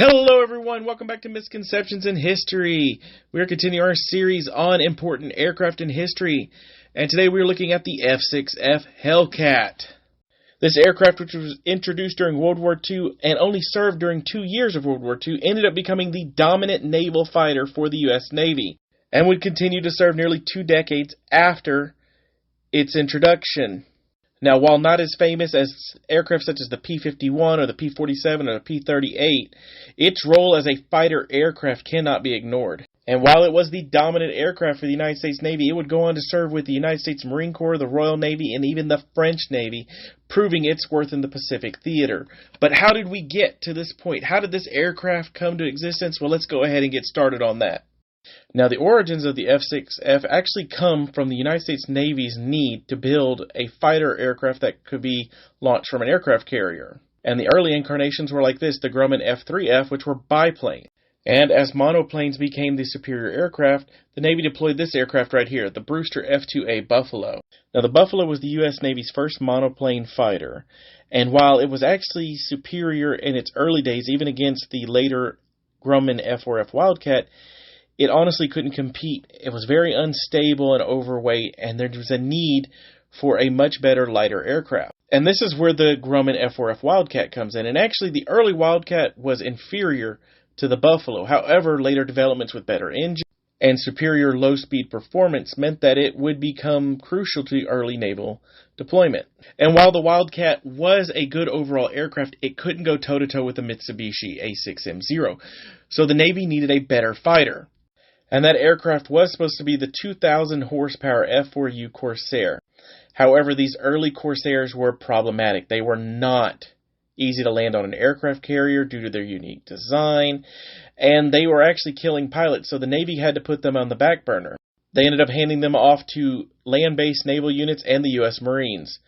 Hello everyone, welcome back to Misconceptions in History. We are continuing our series on important aircraft in history, and today we are looking at the F6F Hellcat. This aircraft, which was introduced during World War II and only served during 2 years of World War II, ended up becoming the dominant naval fighter for the U.S. Navy, and would continue to serve nearly 2 decades after its introduction. Now, while not as famous as aircraft such as the P-51 or the P-47 or the P-38, its role as a fighter aircraft cannot be ignored. And while it was the dominant aircraft for the United States Navy, it would go on to serve with the United States Marine Corps, the Royal Navy, and even the French Navy, proving its worth in the Pacific theater. But how did we get to this point? How did this aircraft come to existence? Well, let's go ahead and get started on that. Now, the origins of the F6F actually come from the United States Navy's need to build a fighter aircraft that could be launched from an aircraft carrier. And the early incarnations were like this, the Grumman F3F, which were biplanes. And as monoplanes became the superior aircraft, the Navy deployed this aircraft right here, the Brewster F2A Buffalo. Now, the Buffalo was the U.S. Navy's first monoplane fighter. And while it was actually superior in its early days, even against the later Grumman F4F Wildcat, it honestly couldn't compete. It was very unstable and overweight, and there was a need for a much better, lighter aircraft. And this is where the Grumman F4F Wildcat comes in. And actually, the early Wildcat was inferior to the Buffalo. However, later developments with better engines and superior low-speed performance meant that it would become crucial to early naval deployment. And while the Wildcat was a good overall aircraft, it couldn't go toe-to-toe with the Mitsubishi A6M0. So the Navy needed a better fighter. And that aircraft was supposed to be the 2,000 horsepower F4U Corsair. However, these early Corsairs were problematic. They were not easy to land on an aircraft carrier due to their unique design, and they were actually killing pilots, so the Navy had to put them on the back burner. They ended up handing them off to land-based naval units and the U.S. Marines.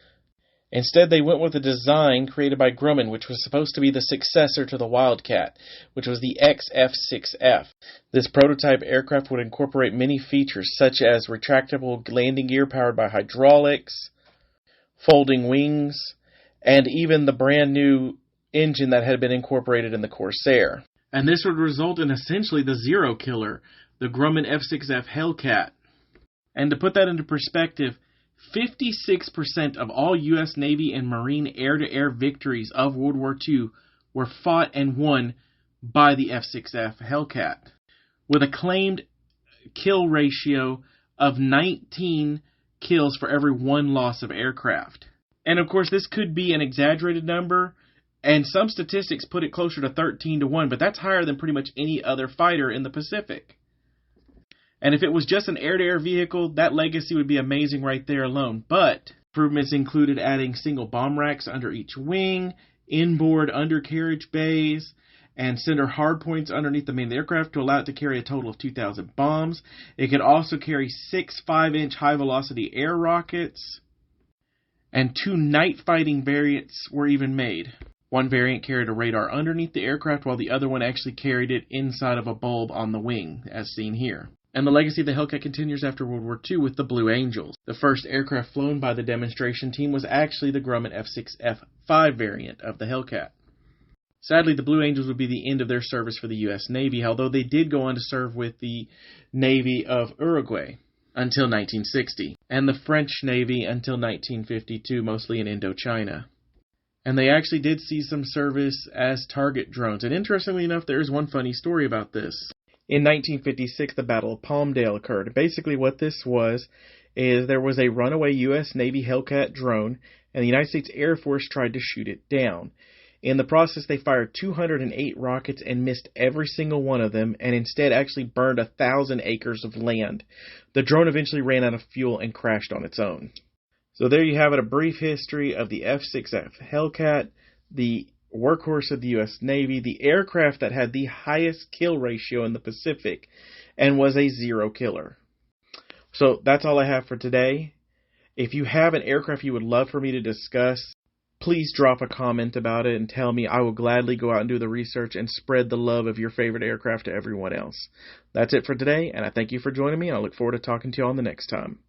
Instead, they went with a design created by Grumman, which was supposed to be the successor to the Wildcat, which was the F6F. This prototype aircraft would incorporate many features, such as retractable landing gear powered by hydraulics, folding wings, and even the brand new engine that had been incorporated in the Corsair. And this would result in essentially the Zero Killer, the Grumman F6F Hellcat. And to put that into perspective, 56% of all U.S. Navy and Marine air-to-air victories of World War II were fought and won by the F6F Hellcat, with a claimed kill ratio of 19 kills for every 1 loss of aircraft. And of course, this could be an exaggerated number, and some statistics put it closer to 13-1, but that's higher than pretty much any other fighter in the Pacific. And if it was just an air-to-air vehicle, that legacy would be amazing right there alone. But improvements included adding single bomb racks under each wing, inboard undercarriage bays, and center hardpoints underneath the main aircraft to allow it to carry a total of 2,000 bombs. It could also carry 6 5-inch high-velocity air rockets, and 2 night-fighting variants were even made. One variant carried a radar underneath the aircraft, while the other one actually carried it inside of a bulb on the wing, as seen here. And the legacy of the Hellcat continues after World War II with the Blue Angels. The first aircraft flown by the demonstration team was actually the Grumman F6F5 variant of the Hellcat. Sadly, the Blue Angels would be the end of their service for the U.S. Navy, although they did go on to serve with the Navy of Uruguay until 1960, and the French Navy until 1952, mostly in Indochina. And they actually did see some service as target drones. And interestingly enough, there is one funny story about this. In 1956, the Battle of Palmdale occurred. Basically what this was is there was a runaway U.S. Navy Hellcat drone, and the United States Air Force tried to shoot it down. In the process, they fired 208 rockets and missed every single one of them, and instead actually burned 1,000 acres of land. The drone eventually ran out of fuel and crashed on its own. So there you have it, a brief history of the F6F Hellcat, the workhorse of the U.S. Navy, the aircraft that had the highest kill ratio in the Pacific and was a zero killer. So that's all I have for today. If you have an aircraft you would love for me to discuss, please drop a comment about it and tell me. I will gladly go out and do the research and spread the love of your favorite aircraft to everyone else. That's it for today, and I thank you for joining me, and I look forward to talking to you on the next time.